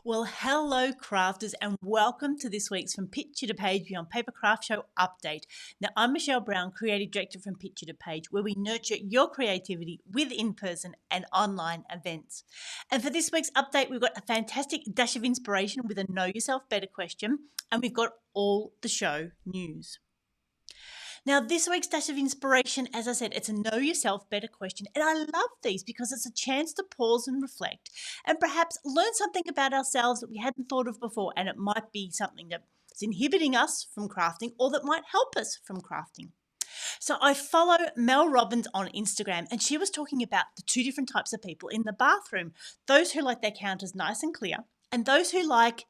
Well, hello, crafters, and welcome to this week's From Picture to Page Beyond Papercraft Show update. Now, I'm Michelle Brown, Creative Director from Picture to Page, where we nurture your creativity with in-person and online events. And for this week's update, we've got a fantastic dash of inspiration with a Know Yourself Better question, and we've got all the show news. Now, this week's dash of inspiration, as I said, it's a Know Yourself Better question. And I love these because it's a chance to pause and reflect and perhaps learn something about ourselves that we hadn't thought of before. And it might be something that's inhibiting us from crafting or that might help us from crafting. So I follow Mel Robbins on Instagram, and she was talking about the two different types of people in the bathroom. Those who like their counters nice and clear, and those who like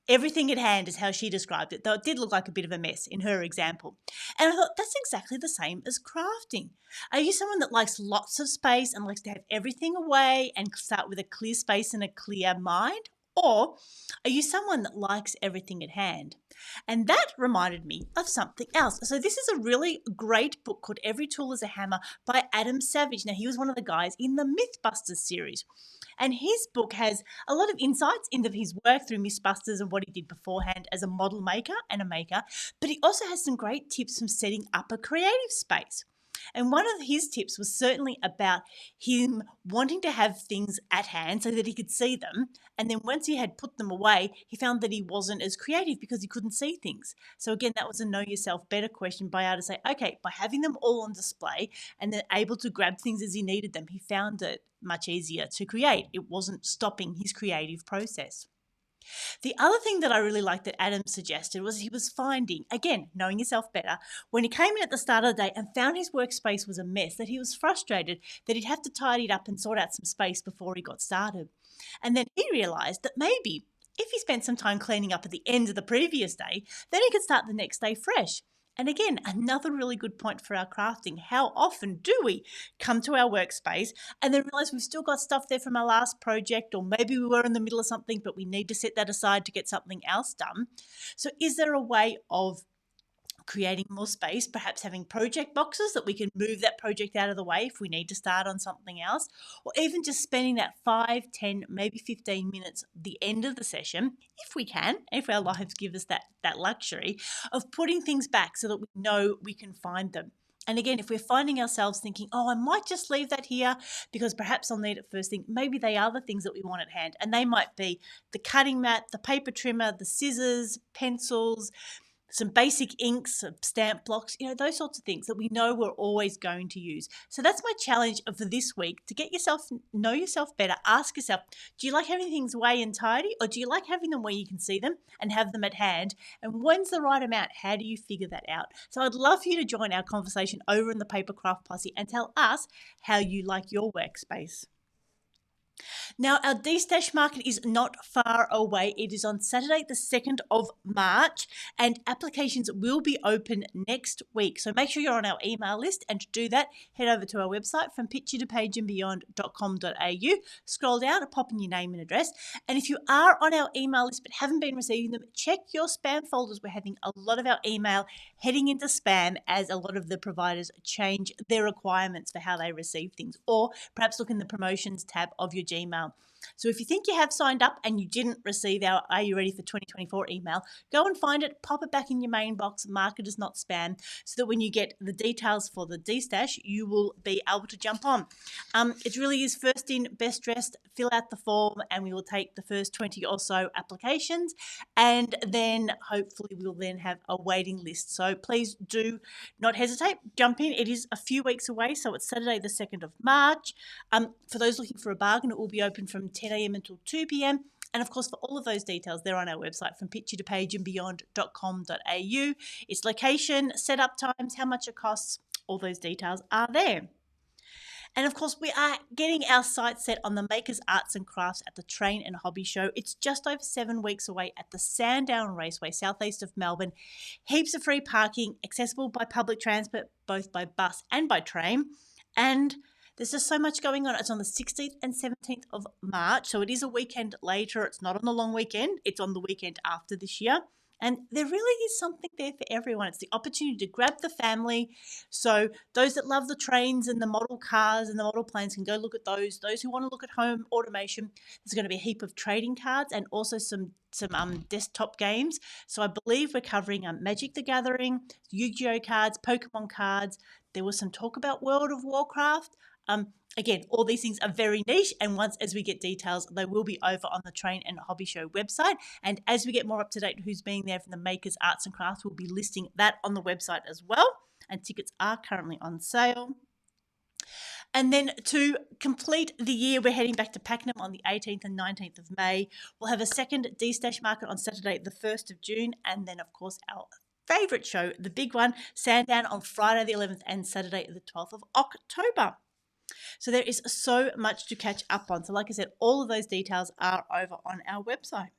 everything at hand, is how she described it, though it did look like a bit of a mess in her example. And I thought that's exactly the same as crafting. Are you someone that likes lots of space and likes to have everything away and start with a clear space and a clear mind? Or are you someone that likes everything at hand? And that reminded me of something else. So this is a really great book called Every Tool is a Hammer by Adam Savage. Now, he was one of the guys in the Mythbusters series. And his book has a lot of insights into his work through Mythbusters and what he did beforehand as a model maker and a maker. But he also has some great tips from setting up a creative space. And one of his tips was certainly about him wanting to have things at hand so that he could see them. And then once he had put them away, he found that he wasn't as creative because he couldn't see things. So again, that was a Know Yourself Better question by able to say, okay, by having them all on display and then able to grab things as he needed them, he found it much easier to create. It wasn't stopping his creative process. The other thing that I really liked that Adam suggested was he was finding, again, knowing yourself better, when he came in at the start of the day and found his workspace was a mess, that he was frustrated that he'd have to tidy it up and sort out some space before he got started. And then he realised that maybe if he spent some time cleaning up at the end of the previous day, then he could start the next day fresh. And again, another really good point for our crafting. How often do we come to our workspace and then realize we've still got stuff there from our last project, or maybe we were in the middle of something, but we need to set that aside to get something else done? So is there a way of creating more space, perhaps having project boxes that we can move that project out of the way if we need to start on something else, or even just spending that 5, 10, maybe 15 minutes at the end of the session, if we can, if our lives give us that luxury of putting things back so that we know we can find them. And again, if we're finding ourselves thinking, oh, I might just leave that here because perhaps I'll need it first thing, maybe they are the things that we want at hand. And they might be the cutting mat, the paper trimmer, the scissors, pencils, some basic inks, stamp blocks, those sorts of things that we know we're always going to use. So that's my challenge for this week, to know yourself better. Ask yourself, do you like having things way and tidy, or do you like having them where you can see them and have them at hand? And when's the right amount? How do you figure that out? So I'd love for you to join our conversation over in the Papercraft Posse and tell us how you like your workspace. Now, our D-Stash market is not far away. It is on Saturday, the 2nd of March, and applications will be open next week. So make sure you're on our email list, and to do that, head over to our website, from picturetopageandbeyond.com.au. Scroll down and pop in your name and address. And if you are on our email list but haven't been receiving them, check your spam folders. We're having a lot of our email heading into spam as a lot of the providers change their requirements for how they receive things, or perhaps look in the promotions tab of your Gmail. So if you think you have signed up and you didn't receive our Are You Ready for 2024 email, go and find it, pop it back in your main box, mark it as not spam, so that when you get the details for the D-Stash, you will be able to jump on. It really is first in, best dressed. Fill out the form and we will take the first 20 or so applications, and then hopefully we'll then have a waiting list. So please do not hesitate, jump in. It is a few weeks away, so it's Saturday the 2nd of March. For those looking for a bargain, it will be open from 10 a.m. until 2 p.m. And of course, for all of those details, they're on our website, from picturetopageandbeyond.com.au. Its location, setup times, how much it costs, all those details are there. And of course, we are getting our sights set on the Makers Arts and Crafts at the Train and Hobby Show. It's just over 7 weeks away at the Sandown Raceway, southeast of Melbourne. Heaps of free parking, accessible by public transport, both by bus and by train. And there's just so much going on. It's on the 16th and 17th of March, so it is a weekend later. It's not on the long weekend. It's on the weekend after this year. And there really is something there for everyone. It's the opportunity to grab the family. So those that love the trains and the model cars and the model planes can go look at those. Those who want to look at home automation, there's going to be a heap of trading cards and also some desktop games. So I believe we're covering Magic the Gathering, Yu-Gi-Oh cards, Pokemon cards. There was some talk about World of Warcraft. Again, all these things are very niche, and once as we get details, they will be over on the Train and Hobby Show website. And as we get more up to date who's being there from the Makers Arts and Crafts, we'll be listing that on the website as well. And tickets are currently on sale. And then to complete the year, we're heading back to Pakenham on the 18th and 19th of May. We'll have a second D-Stash market on Saturday, the 1st of June. And then, of course, our favourite show, the big one, Sandown on Friday the 11th and Saturday the 12th of October. So there is so much to catch up on. So like I said, all of those details are over on our website.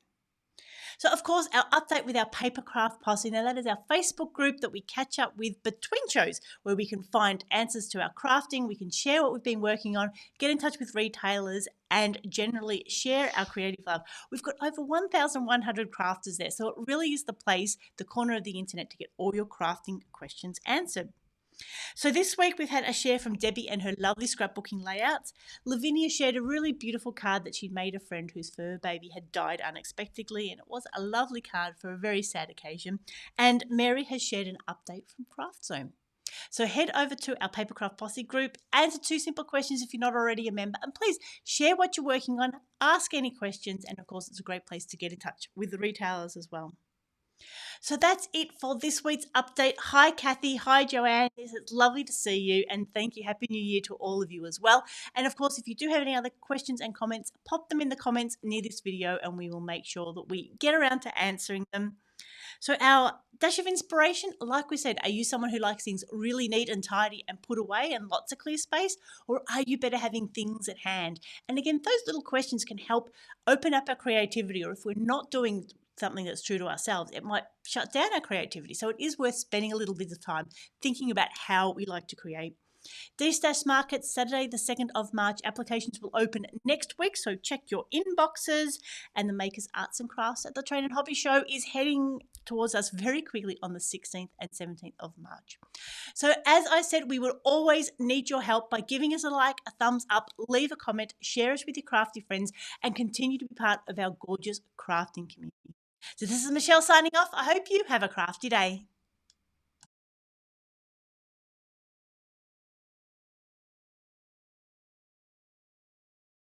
So, of course, our update with our Papercraft posse. Now, that is our Facebook group that we catch up with between shows, where we can find answers to our crafting, we can share what we've been working on, get in touch with retailers, and generally share our creative love. We've got over 1,100 crafters there, so it really is the place, the corner of the internet, to get all your crafting questions answered. So this week we've had a share from Debbie and her lovely scrapbooking layouts. Lavinia shared a really beautiful card that she'd made a friend whose fur baby had died unexpectedly, and it was a lovely card for a very sad occasion. And Mary has shared an update from Craft Zone. So head over to our Papercraft Posse group, answer 2 simple questions if you're not already a member, and please share what you're working on, ask any questions, and of course it's a great place to get in touch with the retailers as well. So that's it for this week's update. Hi, Kathy. Hi, Joanne. It's lovely to see you, and thank you. Happy New Year to all of you as well. And of course, if you do have any other questions and comments, pop them in the comments near this video, and we will make sure that we get around to answering them. So our dash of inspiration, like we said, are you someone who likes things really neat and tidy and put away and lots of clear space? Or are you better having things at hand? And again, those little questions can help open up our creativity, or if we're not doing something that's true to ourselves, it might shut down our creativity. So it is worth spending a little bit of time thinking about how we like to create. D-Stash Market, Saturday the 2nd of March. Applications will open next week, so check your inboxes. And the Makers Arts and Crafts at the Train and Hobby Show is heading towards us very quickly on the 16th and 17th of March. So as I said, we will always need your help by giving us a like, a thumbs up, leave a comment, share us with your crafty friends, and continue to be part of our gorgeous crafting community. So this is Michelle signing off. I hope you have a crafty day.